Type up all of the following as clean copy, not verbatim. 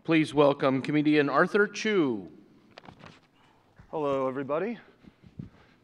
Please welcome comedian Arthur Chu. Hello, everybody.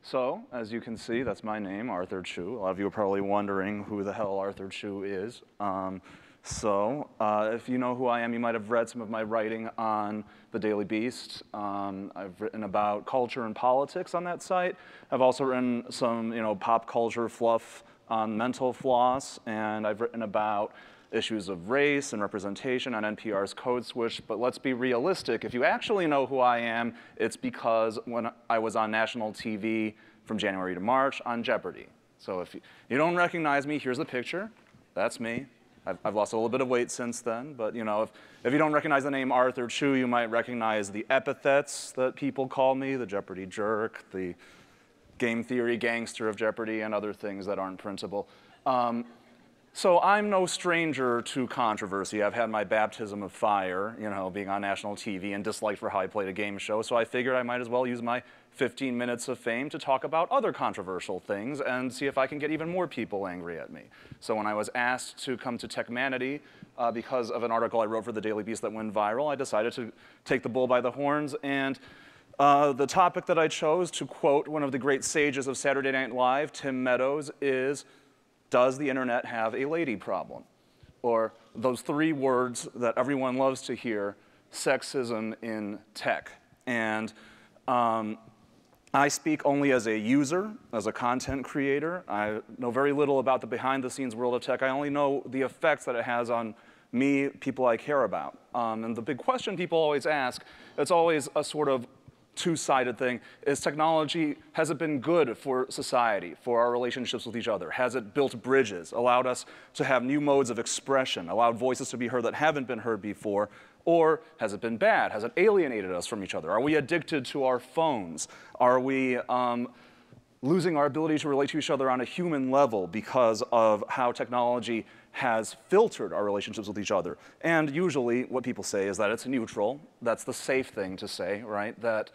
So, as you can see, that's my name, Arthur Chu. A lot of you are probably wondering who the hell Arthur Chu is. If you know who I am, you might have read some of my writing on the Daily Beast. I've written about culture and politics on that site. I've also written some, pop culture fluff on mental floss, and I've written about issues of race and representation on NPR's Code Switch. But let's be realistic. If you actually know who I am, it's because when I was on national TV from January to March on Jeopardy. So if you don't recognize me, here's the picture. That's me. I've lost a little bit of weight since then, but if you don't recognize the name Arthur Chu, you might recognize the epithets that people call me, the Jeopardy jerk, the game theory gangster of Jeopardy, and other things that aren't printable. So I'm no stranger to controversy. I've had my baptism of fire, being on national TV and disliked for how I played a game show, so I figured I might as well use my 15 minutes of fame to talk about other controversial things and see if I can get even more people angry at me. So when I was asked to come to Techmanity because of an article I wrote for the Daily Beast that went viral, I decided to take the bull by the horns, and the topic that I chose, to quote one of the great sages of Saturday Night Live, Tim Meadows, is, does the internet have a lady problem? Or those three words that everyone loves to hear, sexism in tech. And I speak only as a user, as a content creator. I know very little about the behind-the-scenes world of tech. I only know the effects that it has on me, people I care about. And the big question people always ask, it's always a sort of two-sided thing, is technology, has it been good for society, for our relationships with each other? Has it built bridges, allowed us to have new modes of expression, allowed voices to be heard that haven't been heard before? Or has it been bad? Has it alienated us from each other? Are we addicted to our phones? Are we losing our ability to relate to each other on a human level because of how technology has filtered our relationships with each other? And usually what people say is that it's neutral. That's the safe thing to say, right? That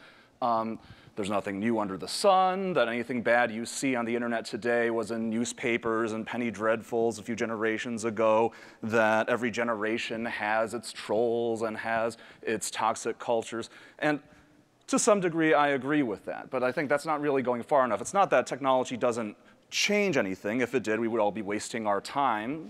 there's nothing new under the sun, that anything bad you see on the internet today was in newspapers and penny dreadfuls a few generations ago, that every generation has its trolls and has its toxic cultures. And to some degree, I agree with that, but I think that's not really going far enough. It's not that technology doesn't change anything. If it did, we would all be wasting our time,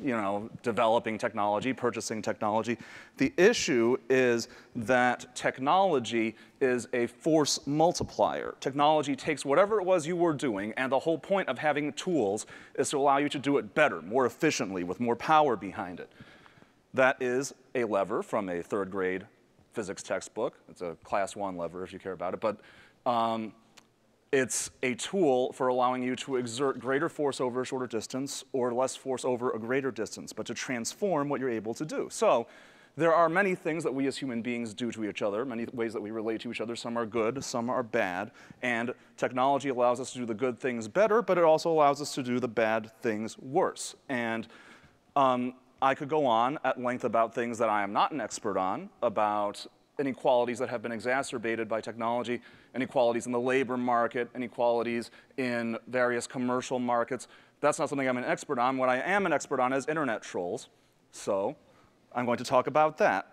developing technology, purchasing technology. The issue is that technology is a force multiplier. Technology takes whatever it was you were doing, and the whole point of having tools is to allow you to do it better, more efficiently, with more power behind it. That is a lever from a third grade physics textbook. It's a class 1 lever if you care about it, but it's a tool for allowing you to exert greater force over a shorter distance or less force over a greater distance, but to transform what you're able to do. So there are many things that we as human beings do to each other, many ways that we relate to each other. Some are good, some are bad, and technology allows us to do the good things better, but it also allows us to do the bad things worse. And I could go on at length about things that I am not an expert on, about inequalities that have been exacerbated by technology, inequalities in the labor market, inequalities in various commercial markets. That's not something I'm an expert on. What I am an expert on is internet trolls. So I'm going to talk about that.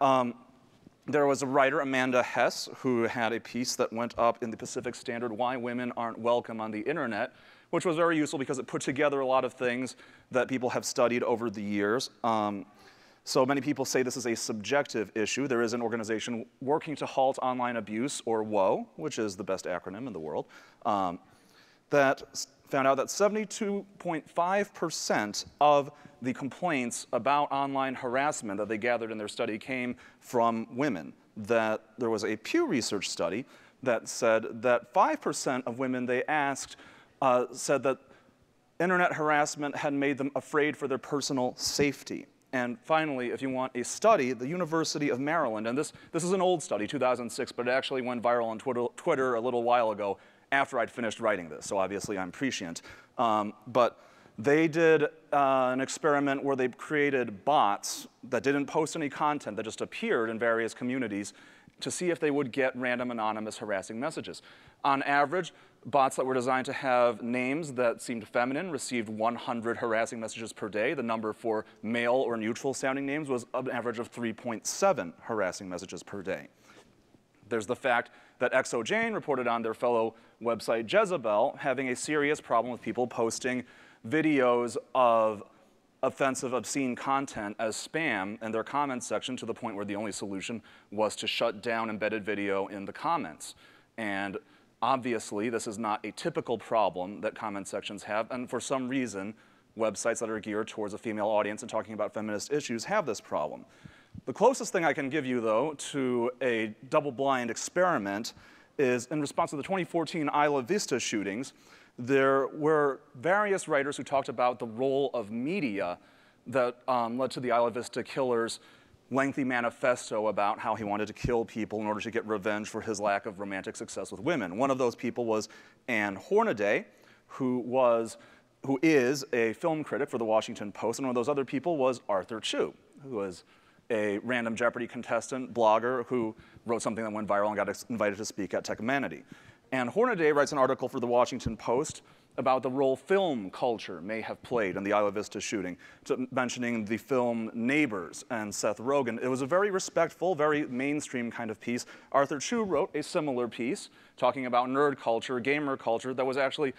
There was a writer, Amanda Hess, who had a piece that went up in the Pacific Standard, Why Women Aren't Welcome on the Internet, which was very useful because it put together a lot of things that people have studied over the years. So many people say this is a subjective issue. There is an organization working to halt online abuse, or WOA, which is the best acronym in the world, that found out that 72.5% of the complaints about online harassment that they gathered in their study came from women. That there was a Pew Research study that said that 5% of women they asked said that internet harassment had made them afraid for their personal safety. And finally, if you want a study, the University of Maryland, and this is an old study, 2006, but it actually went viral on Twitter a little while ago after I'd finished writing this, so obviously I'm prescient. But they did an experiment where they created bots that didn't post any content, that just appeared in various communities to see if they would get random anonymous harassing messages. On average, Bots that were designed to have names that seemed feminine received 100 harassing messages per day. The number for male or neutral sounding names was an average of 3.7 harassing messages per day. There's the fact that ExoJane reported on their fellow website Jezebel having a serious problem with people posting videos of offensive, obscene content as spam in their comments section, to the point where the only solution was to shut down embedded video in the comments. And obviously, this is not a typical problem that comment sections have, and for some reason, websites that are geared towards a female audience and talking about feminist issues have this problem. The closest thing I can give you, though, to a double-blind experiment is in response to the 2014 Isla Vista shootings. There were various writers who talked about the role of media that led to the Isla Vista killer's lengthy manifesto about how he wanted to kill people in order to get revenge for his lack of romantic success with women. One of those people was Anne Hornaday, who is a film critic for the Washington Post, and one of those other people was Arthur Chu, who was a random Jeopardy contestant, blogger, who wrote something that went viral and got invited to speak at Techmanity. And Hornaday writes an article for the Washington Post about the role film culture may have played in the Isla Vista shooting, mentioning the film Neighbors and Seth Rogen. It was a very respectful, very mainstream kind of piece. Arthur Chu wrote a similar piece talking about nerd culture, gamer culture, that was actually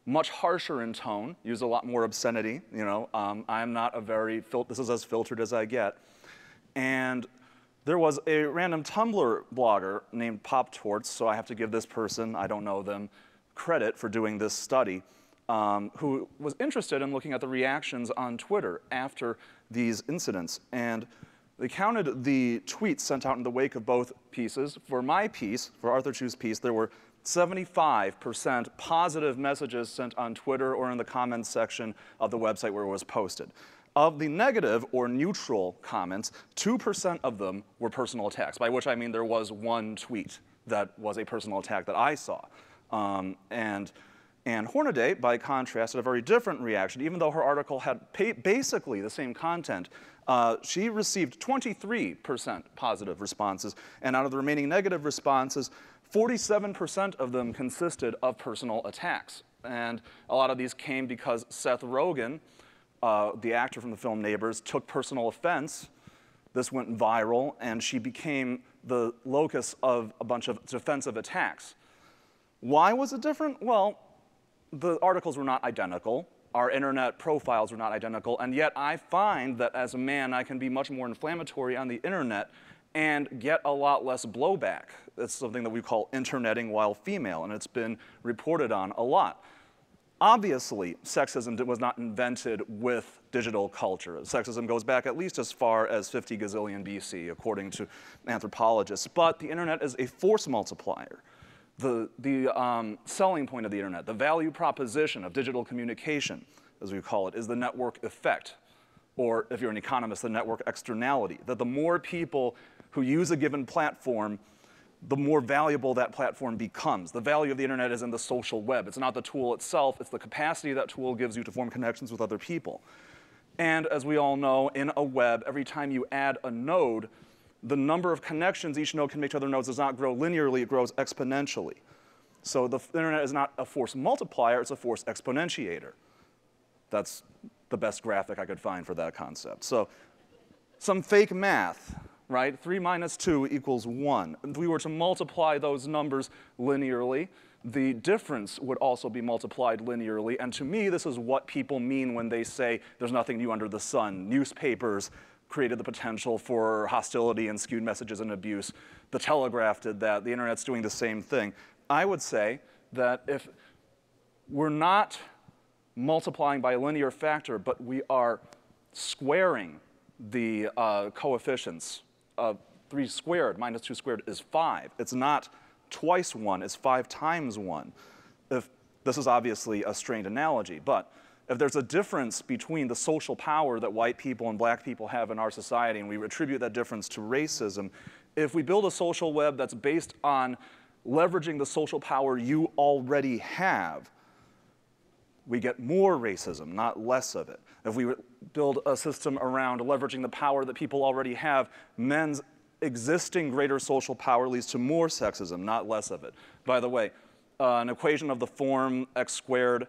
much harsher in tone, used a lot more obscenity. You know, I'm not a very, this is as filtered as I get. And there was a random Tumblr blogger named Pop Torts, so I have to give this person, I don't know them, credit for doing this study, who was interested in looking at the reactions on Twitter after these incidents. And they counted the tweets sent out in the wake of both pieces. For my piece, for Arthur Chu's piece, there were 75% positive messages sent on Twitter or in the comments section of the website where it was posted. Of the negative or neutral comments, 2% of them were personal attacks, by which I mean there was one tweet that was a personal attack that I saw. And Hornaday, by contrast, had a very different reaction. Even though her article had basically the same content, she received 23% positive responses, and out of the remaining negative responses, 47% of them consisted of personal attacks. And a lot of these came because Seth Rogen, the actor from the film Neighbors, took personal offense. This went viral, and she became the locus of a bunch of defensive attacks. Why was it different? Well, the articles were not identical. Our internet profiles were not identical, and yet I find that as a man, I can be much more inflammatory on the internet and get a lot less blowback. It's something that we call interneting while female, and it's been reported on a lot. Obviously, sexism was not invented with digital culture. Sexism goes back at least as far as 50 gazillion BC, according to anthropologists. But the internet is a force multiplier. The selling point of the internet, the value proposition of digital communication, as we call it, is the network effect. Or if you're an economist, the network externality. That the more people who use a given platform, the more valuable that platform becomes. The value of the internet is in the social web. It's not the tool itself, it's the capacity that tool gives you to form connections with other people. And as we all know, in a web, every time you add a node, the number of connections each node can make to other nodes does not grow linearly, it grows exponentially. So the internet is not a force multiplier, it's a force exponentiator. That's the best graphic I could find for that concept. So some fake math, right? 3 minus 2 equals 1. If we were to multiply those numbers linearly, the difference would also be multiplied linearly. And to me, this is what people mean when they say there's nothing new under the sun. Newspapers created the potential for hostility and skewed messages and abuse. The Telegraph did that. The internet's doing the same thing. I would say that if we're not multiplying by a linear factor, but we are squaring the coefficients of 3 squared minus 2 squared is 5. It's not twice 1, it's 5 times 1. This is obviously a strained analogy, but if there's a difference between the social power that white people and black people have in our society, and we attribute that difference to racism, if we build a social web that's based on leveraging the social power you already have, we get more racism, not less of it. If we build a system around leveraging the power that people already have, men's existing greater social power leads to more sexism, not less of it. By the way, an equation of the form x squared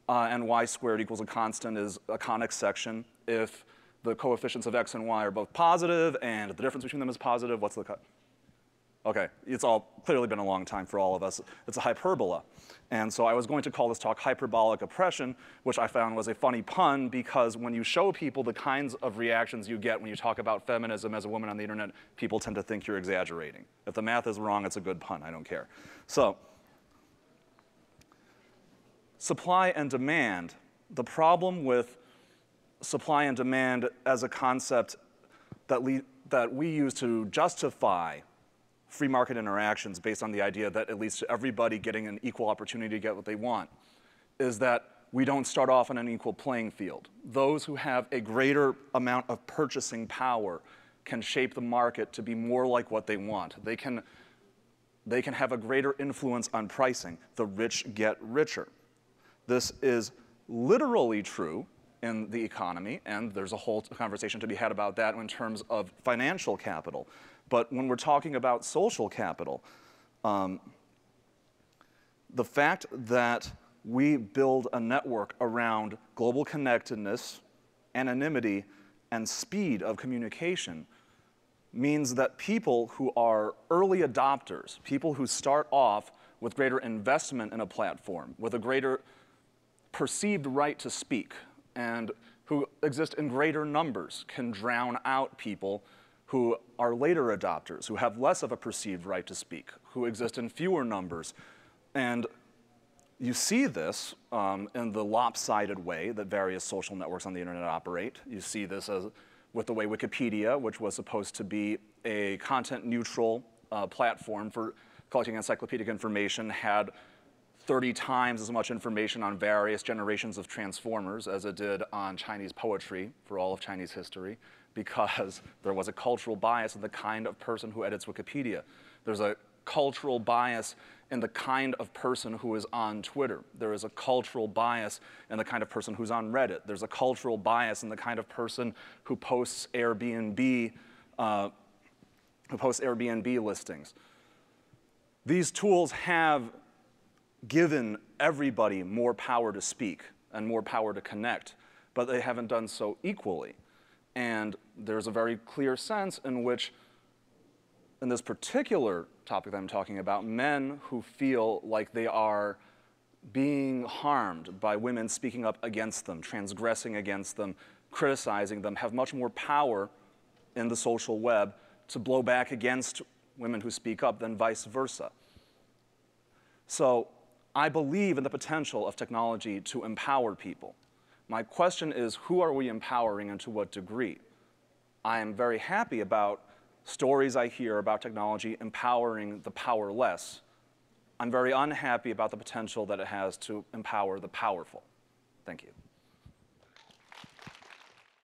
and y squared equals a constant is a conic section. If the coefficients of x and y are both positive and the difference between them is positive, what's the cut? Okay, it's all clearly been a long time for all of us. It's a hyperbola. And so I was going to call this talk hyperbolic oppression, which I found was a funny pun because when you show people the kinds of reactions you get when you talk about feminism as a woman on the internet, people tend to think you're exaggerating. If the math is wrong, it's a good pun, I don't care. So, supply and demand. The problem with supply and demand as a concept that we use to justify free market interactions based on the idea that it leads to everybody getting an equal opportunity to get what they want is that we don't start off on an equal playing field. Those who have a greater amount of purchasing power can shape the market to be more like what they want. They can have a greater influence on pricing. The rich get richer. This is literally true in the economy, and there's a whole conversation to be had about that in terms of financial capital. But when we're talking about social capital, the fact that we build a network around global connectedness, anonymity, and speed of communication means that people who are early adopters, people who start off with greater investment in a platform, with a greater perceived right to speak, and who exist in greater numbers can drown out people who are later adopters, who have less of a perceived right to speak, who exist in fewer numbers. And you see this in the lopsided way that various social networks on the internet operate. You see this with the way Wikipedia, which was supposed to be a content-neutral platform for collecting encyclopedic information, had 30 times as much information on various generations of transformers as it did on Chinese poetry for all of Chinese history, because there was a cultural bias in the kind of person who edits Wikipedia. There's a cultural bias in the kind of person who is on Twitter. There is a cultural bias in the kind of person who's on Reddit. There's a cultural bias in the kind of person who posts Airbnb listings. These tools have given everybody more power to speak and more power to connect, but they haven't done so equally. And there's a very clear sense in which, in this particular topic that I'm talking about, men who feel like they are being harmed by women speaking up against them, transgressing against them, criticizing them, have much more power in the social web to blow back against women who speak up than vice versa. So I believe in the potential of technology to empower people. My question is, who are we empowering and to what degree? I am very happy about stories I hear about technology empowering the powerless. I'm very unhappy about the potential that it has to empower the powerful. Thank you.